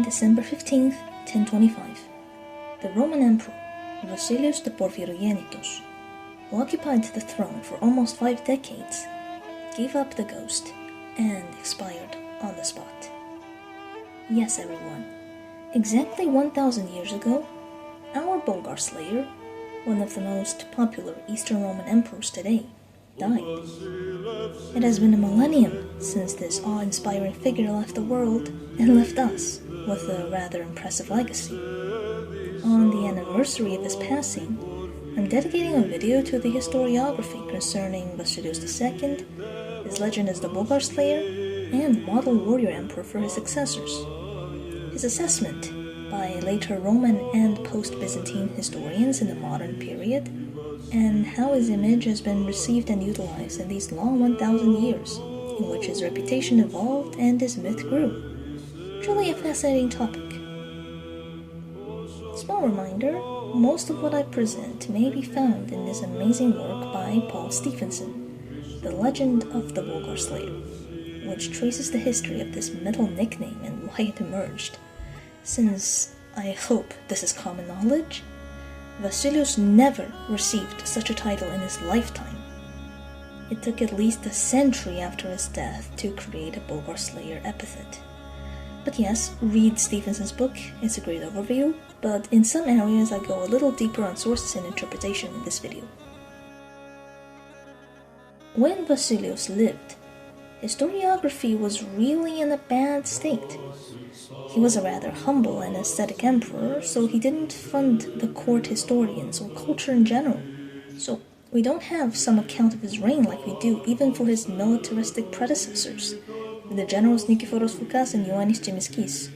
December 15th, 1025, the Roman Emperor Vasilios the Porphyrogenitos, who occupied the throne for almost 5 decades, gave up the ghost and expired on the spot. Yes, everyone, exactly 1,000 years ago, our Bulgarslayer, one of the most popular Eastern Roman emperors today, died. It has been a millennium since this awe-inspiring figure left the world and left us with a rather impressive legacy. On the anniversary of his passing, I'm dedicating a video to the historiography concerning Basileios II, his legend as the Bulgarslayer, and model warrior emperor for his successors. His assessment by later Roman and post-Byzantine historians in the modern period, and how his image has been received and utilized in these long 1,000 years, in which his reputation evolved and his myth grew. Truly a fascinating topic. Small reminder, most of what I present may be found in this amazing work by Paul Stephenson, The Legend of the Bulgarslayer, which traces the history of this middle nickname and why it emerged. Since I hope this is common knowledge, Basileios never received such a title in his lifetime. It took at least a century after his death to create a Bulgarslayer epithet. But yes, read Stephenson's book, it's a great overview, but in some areas I go a little deeper on sources and interpretation in this video. When Basileios lived, historiography was really in a bad state. He was a rather humble and ascetic emperor, so he didn't fund the court historians or culture in general. So we don't have some account of his reign like we do even for his militaristic predecessors, the generals Niketas Choniates and Ioannes Skylitzes,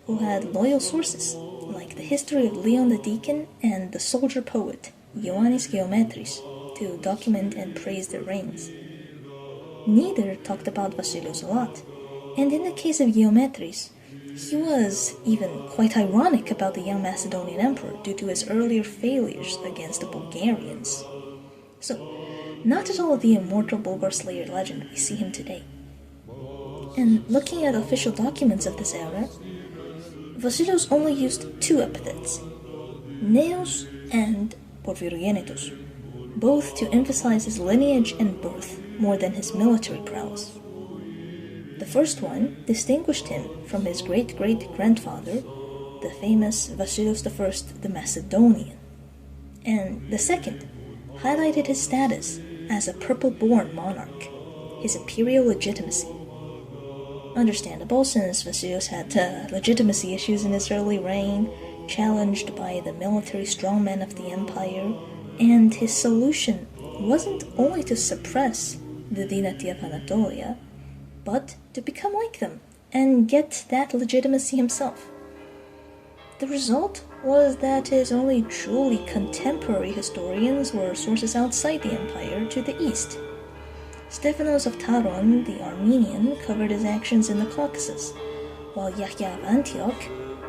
who had loyal sources, like the history of Leon the Deacon and the soldier poet Ioannes Skylitzes, to document and praise their reigns. Neither talked about Basileios a lot, and in the case of Skylitzes, he was even quite ironic about the young Macedonian emperor due to his earlier failures against the Bulgarians. So, not at all the immortal Bulgarslayer legend we see him today. And looking at official documents of this era, Basileios only used 2 epithets, Neos and Porphyrogenitos, both to emphasize his lineage and birth more than his military prowess. The first one distinguished him from his great-great-grandfather, the famous Basileios I the Macedonian, and the second highlighted his status as a purple-born monarch, his imperial legitimacy. Understandable, since Basileios had legitimacy issues in his early reign, challenged by the military strongmen of the empire, and his solution wasn't only to suppress the dynasty of Anatolia, but to become like them and get that legitimacy himself. The result was that his only truly contemporary historians were sources outside the empire to the east. Stephanos of Taron, the Armenian, covered his actions in the Caucasus, while Yahya of Antioch,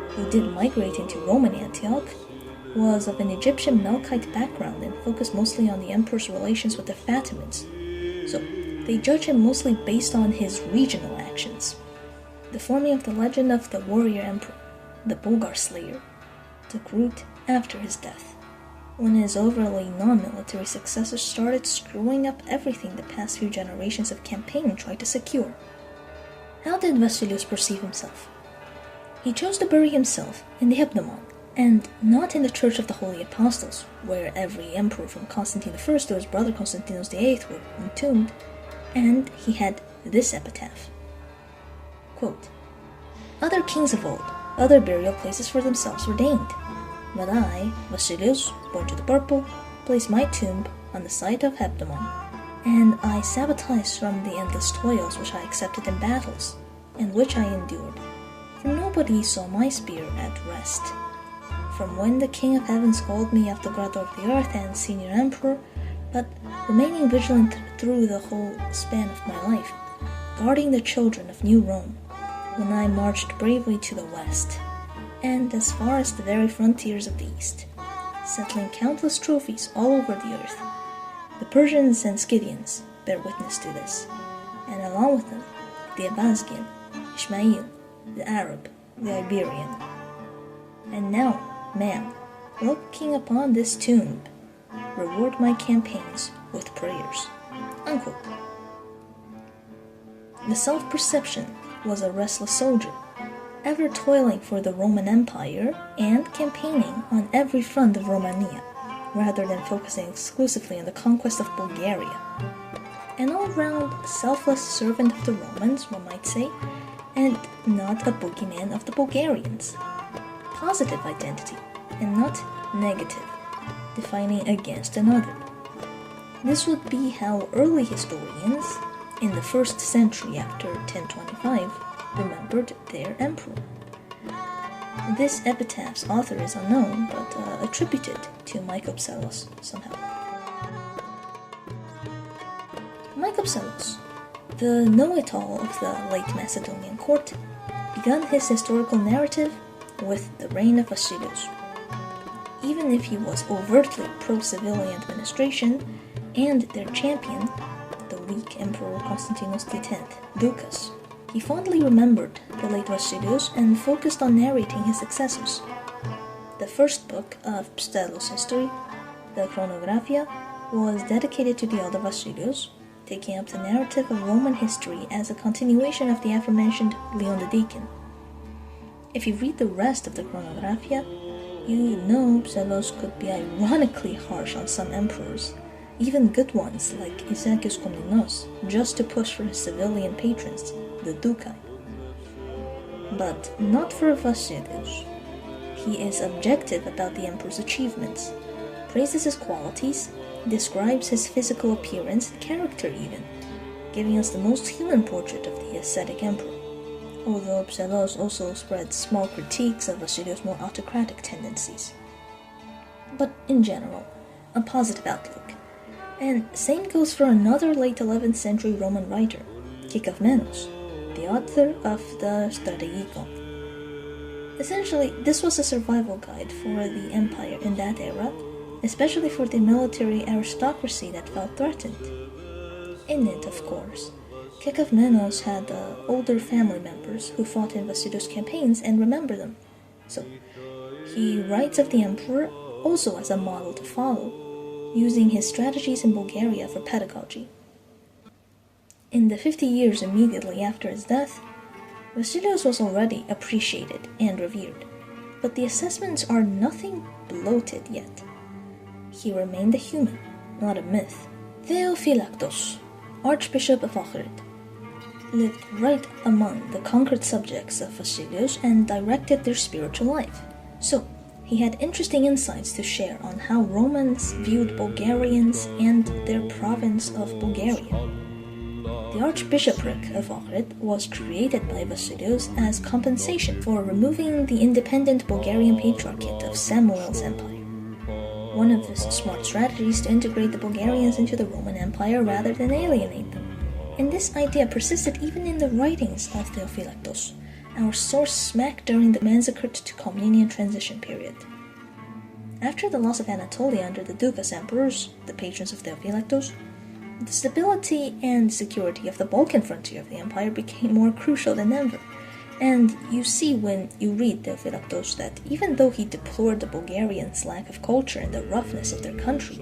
who did migrate into Roman Antioch, was of an Egyptian Melkite background and focused mostly on the emperor's relations with the Fatimids. So, they judge him mostly based on his regional actions. The forming of the legend of the warrior emperor, the Bulgarslayer, took root after his death, when his overly non-military successors started screwing up everything the past few generations of campaigning tried to secure. How did Basileios perceive himself? He chose to bury himself in the Heptamon, and not in the Church of the Holy Apostles, where every emperor from Constantine I to his brother Konstantinos VIII were entombed, and he had this epitaph. Quote, "Other kings of old, other burial places for themselves ordained, but I, Basileios, born to the purple, place my tomb on the site of Heptamon, and I sabotage from the endless toils which I accepted in battles, and which I endured, for nobody saw my spear at rest. From when the King of Heavens called me Autocrator of the earth and senior emperor, but remaining vigilant through the whole span of my life, guarding the children of New Rome, when I marched bravely to the west, and as far as the very frontiers of the east, settling countless trophies all over the earth. The Persians and Scythians bear witness to this, and along with them, the Abazgian, Ishmael, the Arab, the Iberian. And now, man, looking upon this tomb, reward my campaigns with prayers." Unquote. The self-perception was a restless soldier, ever toiling for the Roman Empire and campaigning on every front of Romania, rather than focusing exclusively on the conquest of Bulgaria. An all-round selfless servant of the Romans, one might say, and not a boogeyman of the Bulgarians. Positive identity, and not negative, defining against another. This would be how early historians, in the 1st century after 1025, remembered their emperor. This epitaph's author is unknown, but attributed to Michael Psellos somehow. Michael Psellos, the know-it-all of the late Macedonian court, began his historical narrative with the reign of Basileios. Even if he was overtly pro-civilian administration and their champion, the weak Emperor Konstantinos X, Doukas, he fondly remembered the late Basileios and focused on narrating his successors. The first book of Psellos' history, the Chronographia, was dedicated to the elder Basileios, taking up the narrative of Roman history as a continuation of the aforementioned Leon the Deacon. If you read the rest of the Chronographia, you know Psellos could be ironically harsh on some emperors, even good ones like Isakios Komnenos, just to push for his civilian patrons, the Dukai. But not for Basileios. He is objective about the emperor's achievements, praises his qualities, describes his physical appearance and character even, giving us the most human portrait of the ascetic emperor, although Psellos also spreads small critiques of Basileios' more autocratic tendencies. But in general, a positive outlook. And same goes for another late 11th century Roman writer, Kikavmenos, the author of the Strategikon. Essentially, this was a survival guide for the empire in that era, especially for the military aristocracy that felt threatened. In it, of course, Kikavmenos had older family members who fought in Basileios' campaigns and remember them. So, he writes of the emperor also as a model to follow, using his strategies in Bulgaria for pedagogy. In the 50 years immediately after his death, Basileios was already appreciated and revered, but the assessments are nothing bloated yet. He remained a human, not a myth. Theophylactos, archbishop of Ohrid, lived right among the conquered subjects of Basileios and directed their spiritual life. So, he had interesting insights to share on how Romans viewed Bulgarians and their province of Bulgaria. The archbishopric of Ohrid was created by Basileios as compensation for removing the independent Bulgarian patriarchate of Samuel's empire. One of his smart strategies to integrate the Bulgarians into the Roman Empire rather than alienate them. And this idea persisted even in the writings of Theophylactos, our source smack during the massacred to Komnenian transition period. After the loss of Anatolia under the Doukas emperors, the patrons of Theophylactos, the stability and security of the Balkan frontier of the empire became more crucial than ever. And you see when you read Theophylactos that even though he deplored the Bulgarians' lack of culture and the roughness of their country,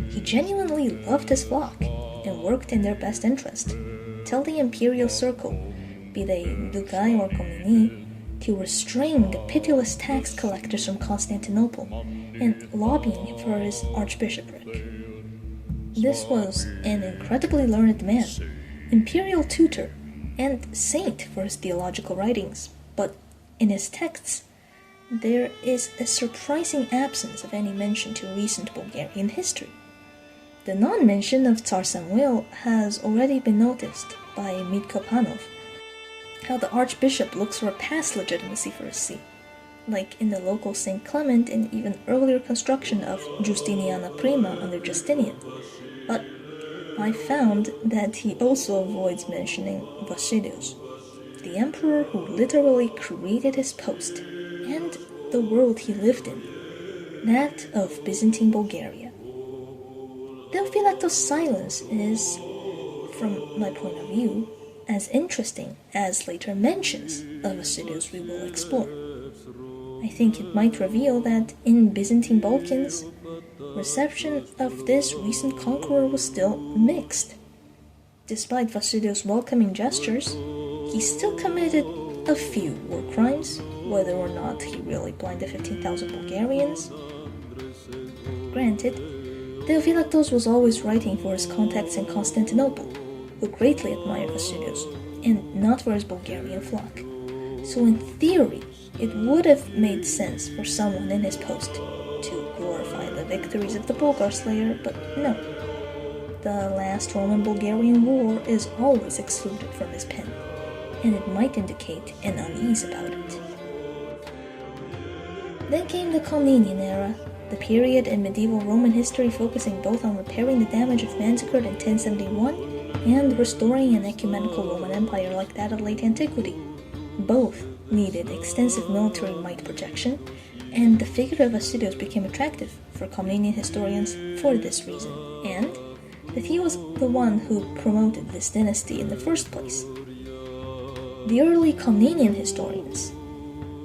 he genuinely loved his flock and worked in their best interest, till the imperial circle, be they Dukai or Komnene, to restrain the pitiless tax collectors from Constantinople and lobbying for his archbishopric. This was an incredibly learned man, imperial tutor, and saint for his theological writings, but in his texts, there is a surprising absence of any mention to recent Bulgarian history. The non-mention of Tsar Samuel has already been noticed by Mitko Panov, how the archbishop looks for past legitimacy for his see, like in the local St. Clement and even earlier construction of Justiniana Prima under Justinian. But I found that he also avoids mentioning Basileios, the emperor who literally created his post and the world he lived in, that of Byzantine Bulgaria. Theophylactos' silence is, from my point of view, as interesting as later mentions of Basileios we will explore. I think it might reveal that in Byzantine Balkans, reception of this recent conqueror was still mixed. Despite Basileios' welcoming gestures, he still committed a few war crimes, whether or not he really blinded 15,000 Bulgarians. Granted, Theophylactos was always writing for his contacts in Constantinople, who greatly admired Basileios, and not for his Bulgarian flock. So in theory, it would have made sense for someone in his post to glorify the victories of the Bulgarslayer, but no. The last Roman-Bulgarian war is always excluded from his pen, and it might indicate an unease about it. Then came the Komnenian era, the period in medieval Roman history focusing both on repairing the damage of Manzikert in 1071 and restoring an ecumenical Roman Empire like that of late antiquity. Both needed extensive military might projection, and the figure of Basileios became attractive for Komnenian historians for this reason, and that he was the one who promoted this dynasty in the first place. The early Komnenian historians,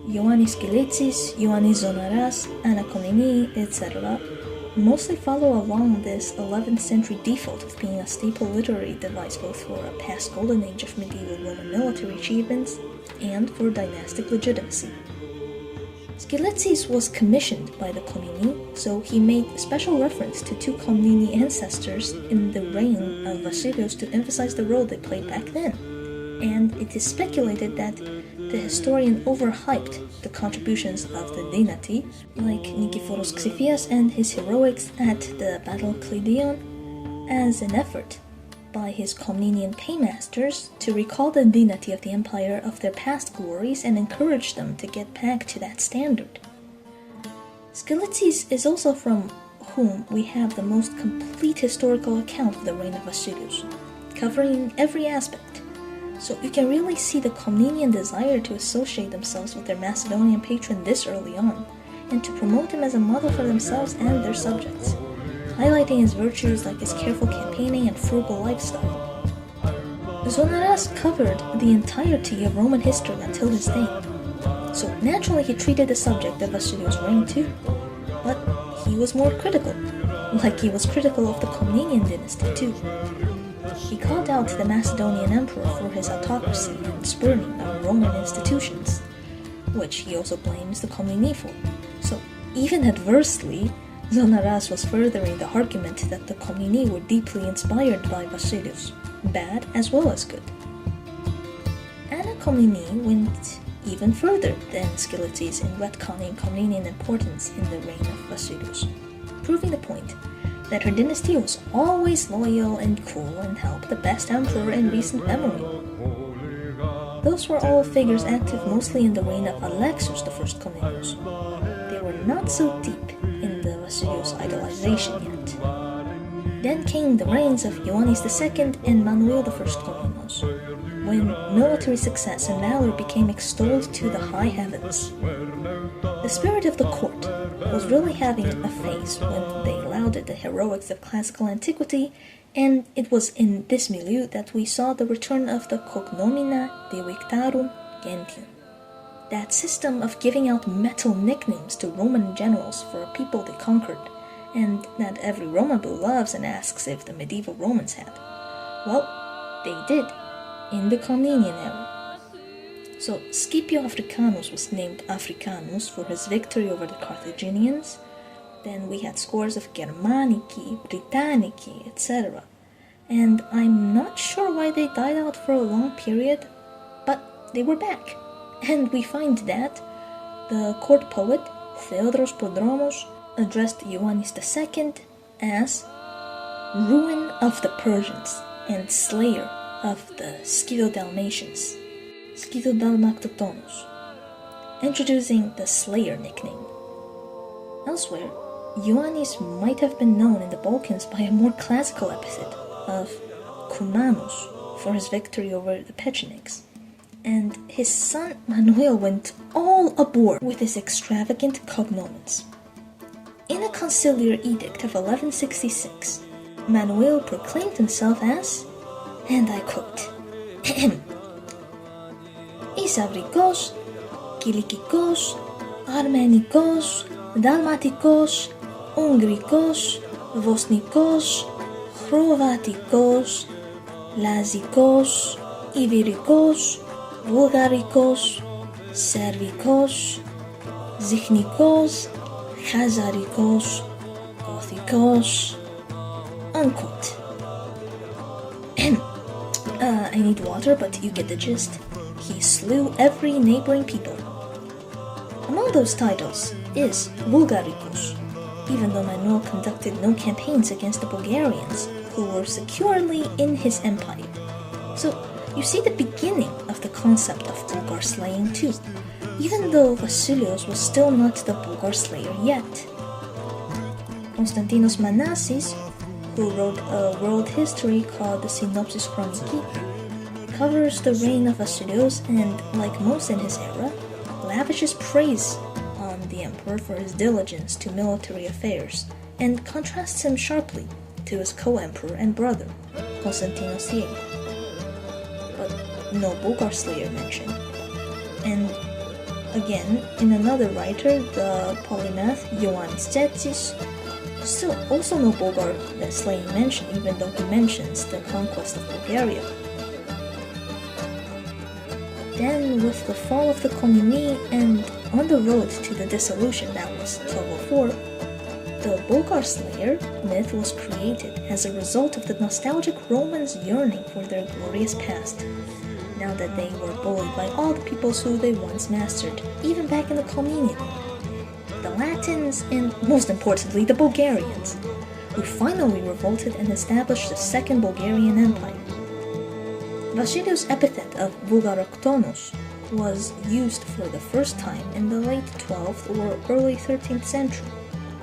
Ioannes Skylitzes, Ioannes Zonaras, Anna Komnene, etc., mostly follow along this 11th century default of being a staple literary device both for a past golden age of medieval Roman military achievements and for dynastic legitimacy. Skylitzes was commissioned by the Komnene, so he made special reference to two Komnene ancestors in the reign of Basileios to emphasize the role they played back then, and it is speculated that the historian overhyped the contributions of the dynasty, like Nikiforos Xiphias and his heroics at the Battle of Kleidion, as an effort by his Komnenian paymasters to recall the dynasty of the empire of their past glories and encourage them to get back to that standard. Skylitzes is also from whom we have the most complete historical account of the reign of Basileios, covering every aspect. So you can really see the Komnenian desire to associate themselves with their Macedonian patron this early on, and to promote him as a model for themselves and their subjects, highlighting his virtues like his careful campaigning and frugal lifestyle. Zonaras covered the entirety of Roman history until his day, so naturally he treated the subject of Basileios' reign too, but he was more critical, like he was critical of the Komnenian dynasty too. He called out the Macedonian emperor for his autocracy and spurning of Roman institutions, which he also blames the Komnene for. So, even adversely, Zonaras was furthering the argument that the Komnene were deeply inspired by Basileios, bad as well as good. Anna Komnene went even further than Skylitzes in retconning Komnenian importance in the reign of Basileios, proving the point that her dynasty was always loyal and cool and helped the best emperor in recent memory. Those were all figures active mostly in the reign of Alexios I Komnenos. They were not so deep in the Basileios idolization yet. Then came the reigns of Ioannes II and Manuel I Komnenos, when military success and valor became extolled to the high heavens. The spirit of the court was really having a phase when they lauded the heroics of classical antiquity, and it was in this milieu that we saw the return of the cognomina de victarum gentium, that system of giving out metal nicknames to Roman generals for a people they conquered, and that every Roman bull loves and asks if the medieval Romans had. Well, they did, in the Komnenian era. So Scipio Africanus was named Africanus for his victory over the Carthaginians. Then we had scores of Germanici, Britannici, etc. And I'm not sure why they died out for a long period, but they were back. And we find that the court poet Theodros Prodromos addressed Ioannes II as ruin of the Persians and slayer of the Scytho-Dalmatians, Scytho-Dalmactotonos, introducing the Slayer nickname. Elsewhere, Ioannes might have been known in the Balkans by a more classical epithet of Koumanos for his victory over the Pechenegs, and his son Manuel went all aboard with his extravagant cognomens. In a conciliar edict of 1166, Manuel proclaimed himself as, and I quote, Ισαυρικός, Κιλικικός, Αρμενικός, Δαλματικός, Ουγγρικός, Βοσνικός, Χρωβατικός, Λαζικός, Ιβηρικός, Βουλγαρικός, Σερβικός, Ζιχνικός, Χαζαρικός, Gothicos. Unquote. I need water, but you get the gist. He slew every neighboring people. Among those titles is Bulgarikos, even though Manuel conducted no campaigns against the Bulgarians, who were securely in his empire. So, you see the beginning of the concept of Bulgar slaying too, even though Basileios was still not the Bulgar slayer yet. Konstantinos Manasses, who wrote a world history called the Synopsis Chroniki, covers the reign of Basileios and, like most in his era, lavishes praise on the emperor for his diligence to military affairs, and contrasts him sharply to his co-emperor and brother, Konstantinos VIII. But no Bulgar slayer mentioned. And again, in another writer, the polymath Ioannes Skylitzes, still also no Bulgar slaying mentioned, even though he mentions the conquest of Bulgaria. Then, with the fall of the Komnene and on the road to the dissolution, that was 1204, the Bulgar slayer myth was created as a result of the nostalgic Romans yearning for their glorious past, now that they were bullied by all the peoples who they once mastered, even back in the Komnenian, the Latins, and most importantly the Bulgarians, who finally revolted and established the Second Bulgarian Empire. Basileios' epithet of Boulgaroktonos was used for the first time in the late 12th or early 13th century,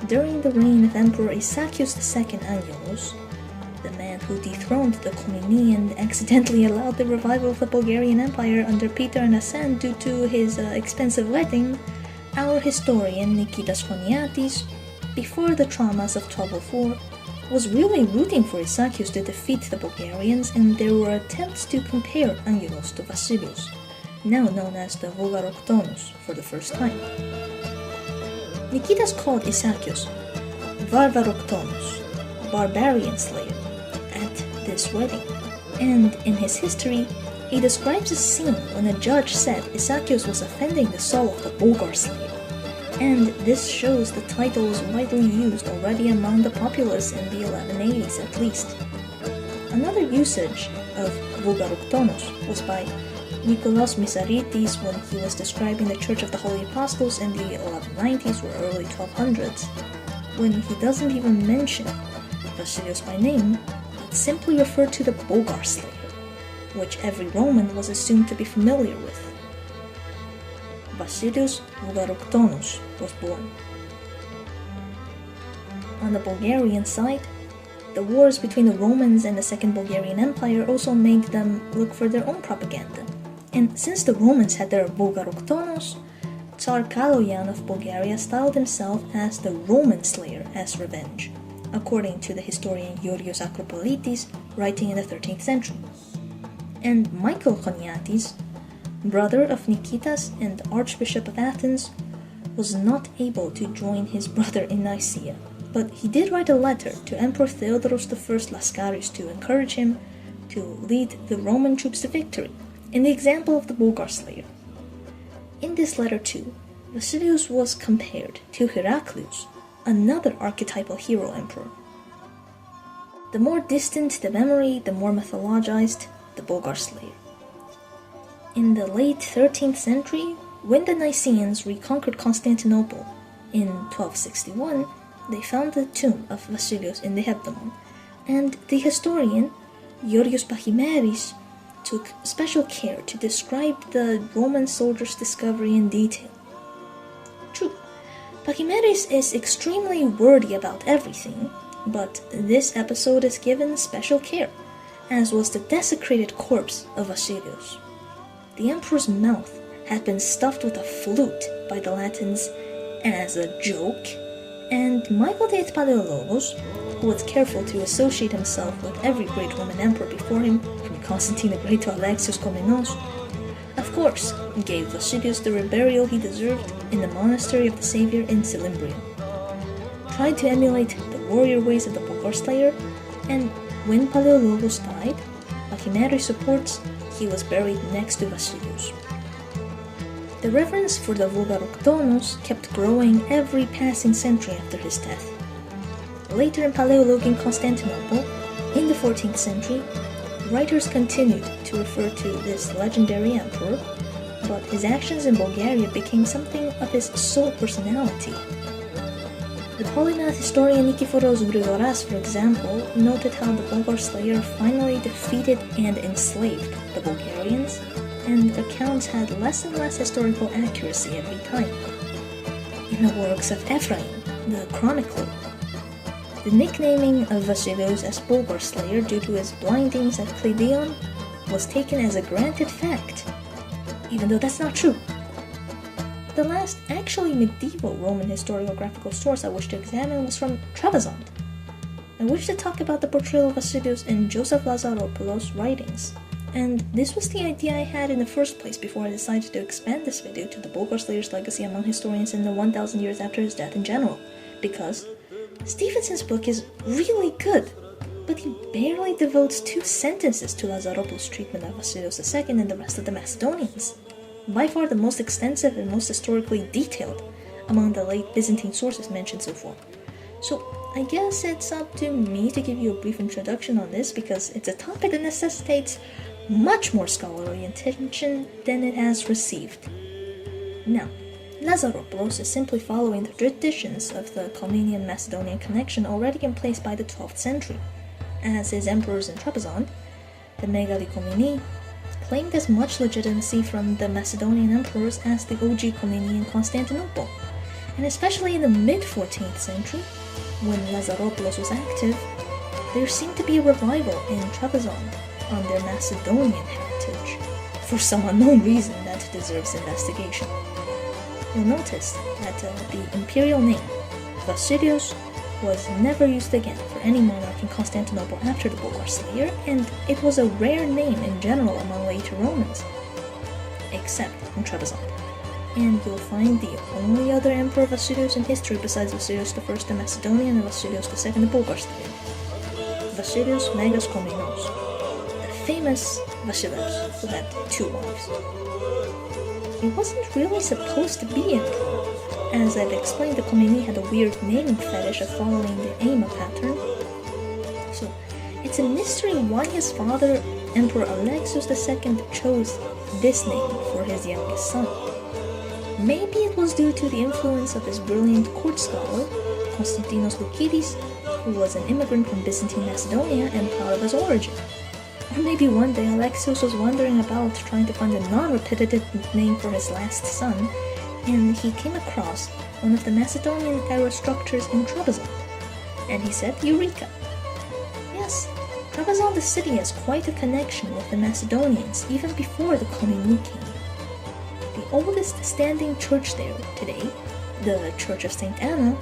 during the reign of Emperor Isakios II Angelos, the man who dethroned the Komnene and accidentally allowed the revival of the Bulgarian Empire under Peter and Hassan due to his expensive wedding. Our historian Niketas Choniates, before the traumas of 1204, was really rooting for Isakios to defeat the Bulgarians, and there were attempts to compare Angelos to Basileios, now known as the Boulgaroktonos, for the first time. Niketas called Isakios Varvaroktonos, barbarian slayer, at this wedding, and in his history, he describes a scene when a judge said Isakios was offending the soul of the Bulgar slayer, and this shows the title was widely used already among the populace in the 1180s at least. Another usage of Boulgaroktonos was by Nikolaos Misaritis when he was describing the Church of the Holy Apostles in the 1190s or early 1200s, when he doesn't even mention Basileios by name, but simply referred to the Bulgar slayer, which every Roman was assumed to be familiar with. Basileios Boulgaroktonos was born. On the Bulgarian side, the wars between the Romans and the Second Bulgarian Empire also made them look for their own propaganda. And since the Romans had their Boulgaroktonos, Tsar Kaloyan of Bulgaria styled himself as the Roman slayer as revenge, according to the historian Georgios Pachymeres, writing in the 13th century. And Michael Choniates, brother of Niketas and Archbishop of Athens, was not able to join his brother in Nicaea, but he did write a letter to Emperor Theodoros I Laskaris to encourage him to lead the Roman troops to victory, in the example of the Bulgar slayer. In this letter too, Basileios was compared to Heraclius, another archetypal hero emperor. The more distant the memory, the more mythologized the Bulgar slayer. In the late 13th century, when the Nicaeans reconquered Constantinople in 1261, they found the tomb of Basileios in the Hebdomon, and the historian Georgios Pachymeres took special care to describe the Roman soldiers' discovery in detail. True, Pachymeres is extremely wordy about everything, but this episode is given special care, as was the desecrated corpse of Basileios. The emperor's mouth had been stuffed with a flute by the Latins as a joke, And Michael VIII Palaiologos, who was careful to associate himself with every great Roman emperor before him, from Constantine the Great to Alexios Komnenos, of course, gave Basileios the reburial he deserved in the monastery of the Savior in Cilimbria, tried to emulate the warrior ways of the Bulgarslayer, and when Palaiologos died, Pachymeres reports he was buried next to Basileios. The reverence for the Boulgaroktonos kept growing every passing century after his death. Later in Palaiologian Constantinople, in the 14th century, writers continued to refer to this legendary emperor, but his actions in Bulgaria became something of his sole personality. The polymath historian Nikiforos Grigoras, for example, noted how the Bulgarslayer finally defeated and enslaved the Bulgarians, and accounts had less and less historical accuracy every time. In the works of Ephraim, the chronicler, the nicknaming of Basileios as Bulgarslayer due to his blindings at Cleidion was taken as a granted fact, even though that's not true. The last actually medieval Roman historiographical source I wish to examine was from Trebizond. I wish to talk about the portrayal of Basileios in Joseph Lazaropoulos' writings, and this was the idea I had in the first place before I decided to expand this video to the Bulgarslayer's legacy among historians in the 1000 years after his death in general, because Stevenson's book is really good, but he barely devotes 2 sentences to Lazaropoulos' treatment of Basileios II and the rest of the Macedonians, by far the most extensive and most historically detailed among the late Byzantine sources mentioned so far. So I guess it's up to me to give you a brief introduction on this because it's a topic that necessitates much more scholarly attention than it has received. Now, Lazaropoulos is simply following the traditions of the Komnenian Macedonian connection already in place by the 12th century, as his emperors in Trebizond, the Megali Komnene, claimed as much legitimacy from the Macedonian emperors as the OG Komnene in Constantinople, and especially in the mid-14th century, when Lazaropoulos was active, there seemed to be a revival in Trebizond on their Macedonian heritage, for some unknown reason that deserves investigation. You'll notice that the imperial name, Basileios, was never used again for any monarch in Constantinople after the Bulgarslayer, and it was a rare name in general among later Romans, except in Trebizond. And you'll find the only other emperor Basileios in history besides Basileios I the Macedonian and Basileios II the Bulgarslayer, Basileios Megas Komnenos, the famous Basileios who had 2 wives. He wasn't really supposed to be emperor. As I've explained, the Komnene had a weird naming fetish of following the Aima pattern. So, it's a mystery why his father, Emperor Alexios II, chose this name for his youngest son. Maybe it was due to the influence of his brilliant court scholar, Konstantinos Manasses, who was an immigrant from Byzantine Macedonia and proud of his origin. Or maybe one day Alexios was wandering about trying to find a non-repetitive name for his last son, and he came across one of the Macedonian-era structures in Trebizond, and he said, Eureka! Yes, Trebizond the city has quite a connection with the Macedonians even before the Komnene came. The oldest standing church there today, the Church of St. Anna,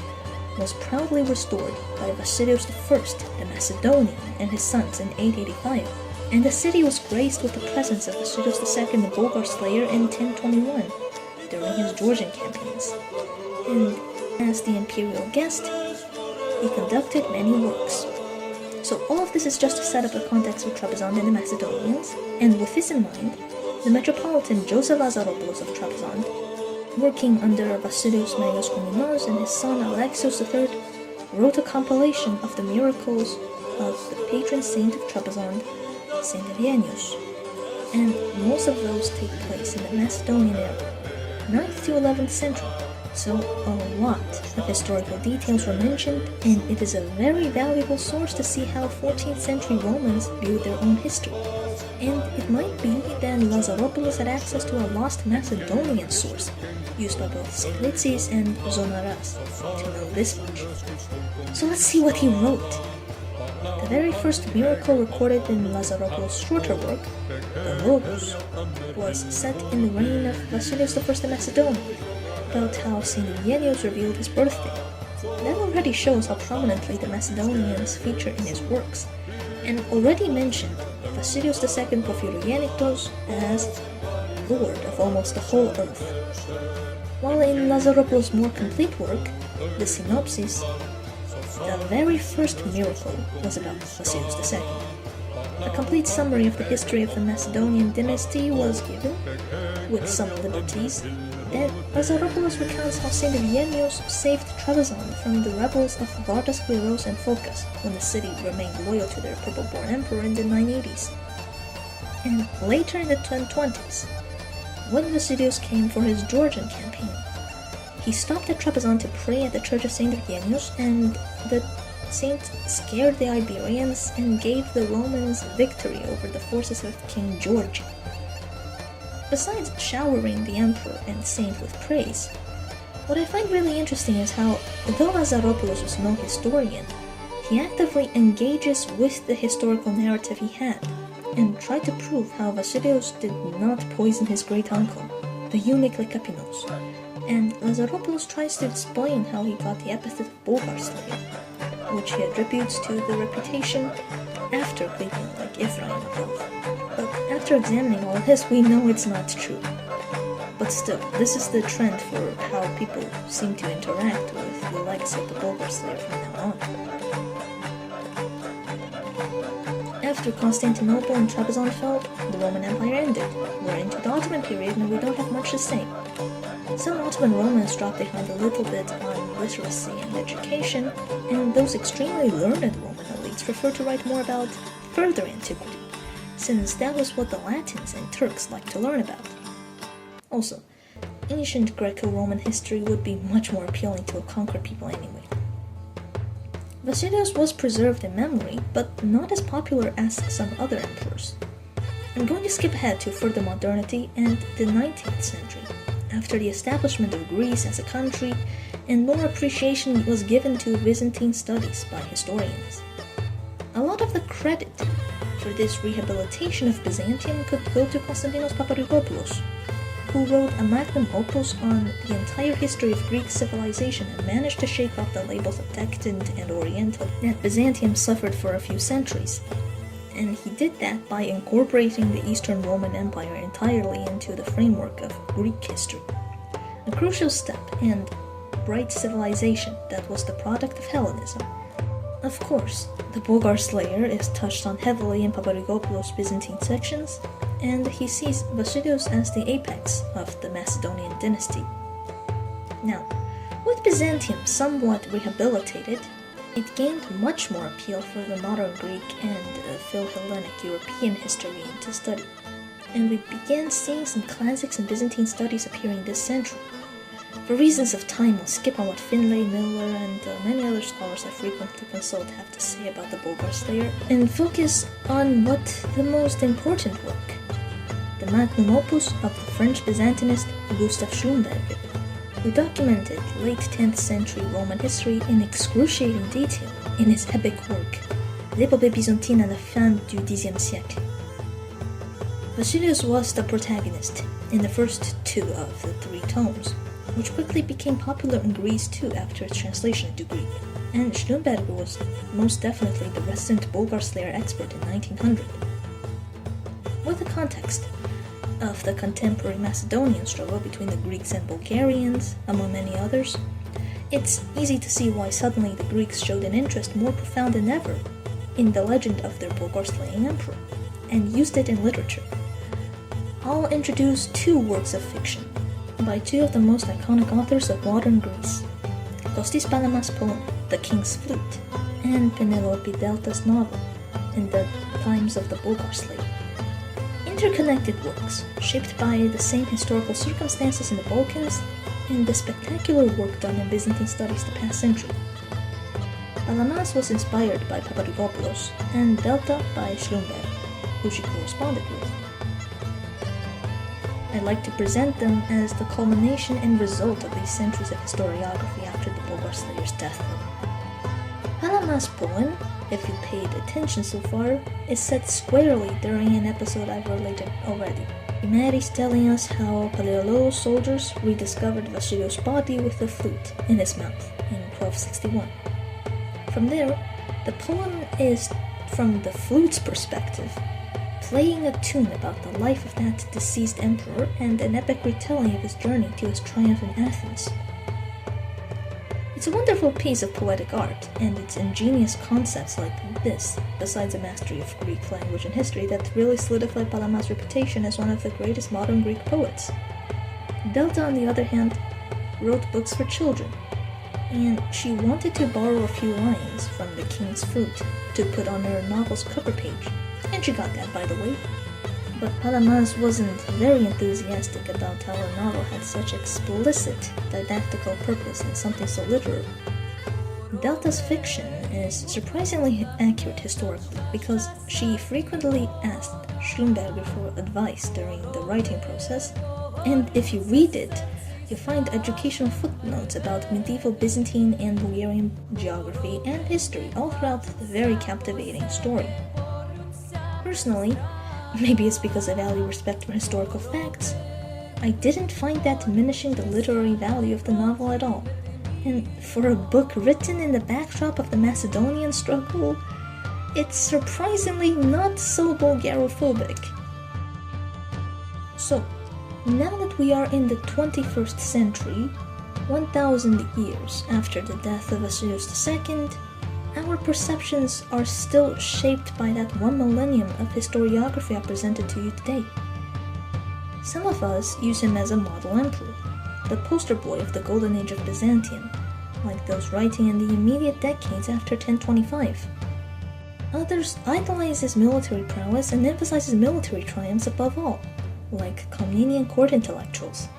was proudly restored by Basileios I the Macedonian and his sons in 885, and the city was graced with the presence of Basileios II the Bulgarslayer in 1021, during his Georgian campaigns, and as the imperial guest, he conducted many works. So all of this is just to set up the context for Trebizond and the Macedonians, and with this in mind, the Metropolitan Joseph Lazaropoulos of Trebizond, working under Basileios Megas Komnenos and his son Alexios III, wrote a compilation of the miracles of the patron saint of Trebizond, Saint Ioannes, and most of those take place in the Macedonian era, 9th to 11th century, so a lot of historical details were mentioned, and it is a very valuable source to see how 14th century Romans viewed their own history. And it might be that Lazaropoulos had access to a lost Macedonian source, used by both Skylitzes and Zonaras, to know this much. So let's see what he wrote. The very first miracle recorded in Lazaropoulos' shorter work, the Logos, was set in the reign of Basileios I the Macedonian, about how St. Ioannes revealed his birthday, That already shows how prominently the Macedonians feature in his works, and already mentioned Basileios II Porphyrogennitos as Lord of almost the whole earth. While in Lazaropoulos' more complete work, the Synopsis, the very first miracle was about Basileios II. A complete summary of the history of the Macedonian dynasty was given, with some liberties. Then Lazaropoulos recounts how Saint Eugenius saved Trebizond from the rebels of Bulgarslayer and Phocas when the city remained loyal to their purple-born emperor in the 980s. And later in the 1020s, when Basileios came for his Georgian campaign, he stopped at Trebizond to pray at the Church of Saint Eugenius, and the saint scared the Iberians and gave the Romans victory over the forces of King George. Besides showering the emperor and saint with praise, what I find really interesting is how, though Lazaropoulos was no historian, he actively engages with the historical narrative he had, and tried to prove how Basileios did not poison his great-uncle, the eunuch Lycapinos, and Lazaropoulos tries to explain how he got the epithet of Bulgarslayer, which he attributes to the reputation after Cleveland like Ephraim above. But after examining all this, we know it's not true. But still, this is the trend for how people seem to interact with the legacy of the Bulgarslayer from now on. After Constantinople and Trebizond fell, the Roman Empire ended. We're into the Ottoman period and we don't have much to say. Some Ottoman Romans dropped behind a little bit on literacy and education, and those extremely learned Roman elites preferred to write more about further antiquity, since that was what the Latins and Turks liked to learn about. Also, ancient Greco-Roman history would be much more appealing to a conquered people anyway. Basileios was preserved in memory, but not as popular as some other emperors. I'm going to skip ahead to further modernity and the 19th century, after the establishment of Greece as a country, and more appreciation was given to Byzantine studies by historians. A lot of the credit for this rehabilitation of Byzantium could go to Konstantinos Paparrigopoulos, who wrote a magnum opus on the entire history of Greek civilization and managed to shake off the labels of decadent and oriental that Byzantium suffered for a few centuries. And he did that by incorporating the Eastern Roman Empire entirely into the framework of Greek history. A crucial step and bright civilization that was the product of Hellenism. Of course, the Bulgarslayer is touched on heavily in Paparrigopoulos' Byzantine sections, and he sees Basileios as the apex of the Macedonian dynasty. Now, with Byzantium somewhat rehabilitated, it gained much more appeal for the modern Greek and Phil-Hellenic European historian to study, and we began seeing some classics in Byzantine studies appearing this century. For reasons of time, I'll skip on what Finlay, Miller, and many other scholars I frequently consult have to say about the Bulgarslayer, and focus on what the most important work, the magnum opus of the French Byzantinist Gustave Schlumberger, who documented late 10th century Roman history in excruciating detail in his epic work, L'épopée byzantine à la fin du Xe siècle. Basileios was the protagonist in the first two of the three tomes, which quickly became popular in Greece too after its translation into Greek, and Schlumberger was most definitely the resident Bulgarslayer expert in 1900. With the context of the contemporary Macedonian struggle between the Greeks and Bulgarians, among many others, it's easy to see why suddenly the Greeks showed an interest more profound than ever in the legend of their Bulgar-slaying emperor, and used it in literature. I'll introduce two works of fiction by two of the most iconic authors of modern Greece, Kostis Palamas' poem, The King's Flute, and Penelope Delta's novel, In the Times of the Bulgarslayer. Interconnected works, shaped by the same historical circumstances in the Balkans and the spectacular work done in Byzantine studies the past century. Palamas was inspired by Paparrigopoulos and Delta by Schlumberger, who she corresponded with. I like to present them as the culmination and result of these centuries of historiography after the Bulgarslayer's death. Palamas' poem, if you paid attention so far, is set squarely during an episode I've related already, Pachymeres telling us how Paleolo's soldiers rediscovered Basileios' body with a flute in his mouth in 1261. From there, the poem is from the flute's perspective, playing a tune about the life of that deceased emperor and an epic retelling of his journey to his triumph in Athens. It's a wonderful piece of poetic art, and its ingenious concepts like this, besides a mastery of Greek language and history, that really solidified Palamas' reputation as one of the greatest modern Greek poets. Delta, on the other hand, wrote books for children, and she wanted to borrow a few lines from the king's flute to put on her novel's cover page, and she got that, by the way. But Palamas wasn't very enthusiastic about how her novel had such explicit didactical purpose and something so literal. Delta's fiction is surprisingly accurate historically because she frequently asked Schlumberger for advice during the writing process, and if you read it, you find educational footnotes about medieval Byzantine and Bulgarian geography and history all throughout the very captivating story. Personally, maybe it's because I value respect for historical facts, I didn't find that diminishing the literary value of the novel at all. And for a book written in the backdrop of the Macedonian struggle, it's surprisingly not so Bulgarophobic. So, now that we are in the 21st century, 1,000 years after the death of Basileios II, our perceptions are still shaped by that one millennium of historiography I presented to you today. Some of us use him as a model emperor, the poster boy of the golden age of Byzantium, like those writing in the immediate decades after 1025. Others idolize his military prowess and emphasize his military triumphs above all, like Komnenian court intellectuals.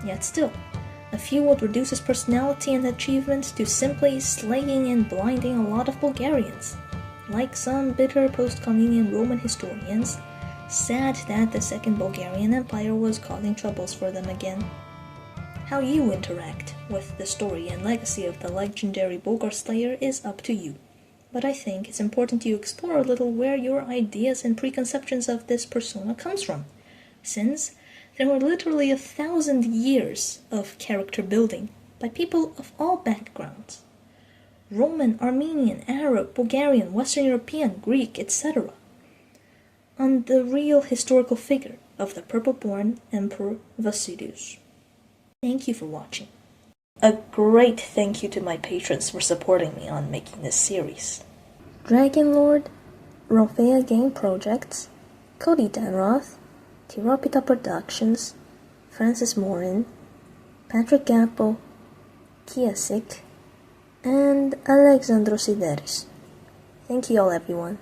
Yet still, a few would reduce his personality and achievements to simply slaying and blinding a lot of Bulgarians, like some bitter post-Komnenian Roman historians, sad that the Second Bulgarian Empire was causing troubles for them again. How you interact with the story and legacy of the legendary Bulgarslayer is up to you, but I think it's important you explore a little where your ideas and preconceptions of this persona comes from, since there were literally 1,000 years of character building by people of all backgrounds. Roman, Armenian, Arab, Bulgarian, Western European, Greek, etc. on the real historical figure of the purple-born Emperor Basileios. Thank you for watching. A great thank you to my patrons for supporting me on making this series. Dragon Lord, Rophea Game Projects, Cody Danroth, Tiropita Productions, Francis Morin, Patrick Gapo, Kiasik, and Alexandros Sideris. Thank you all, everyone.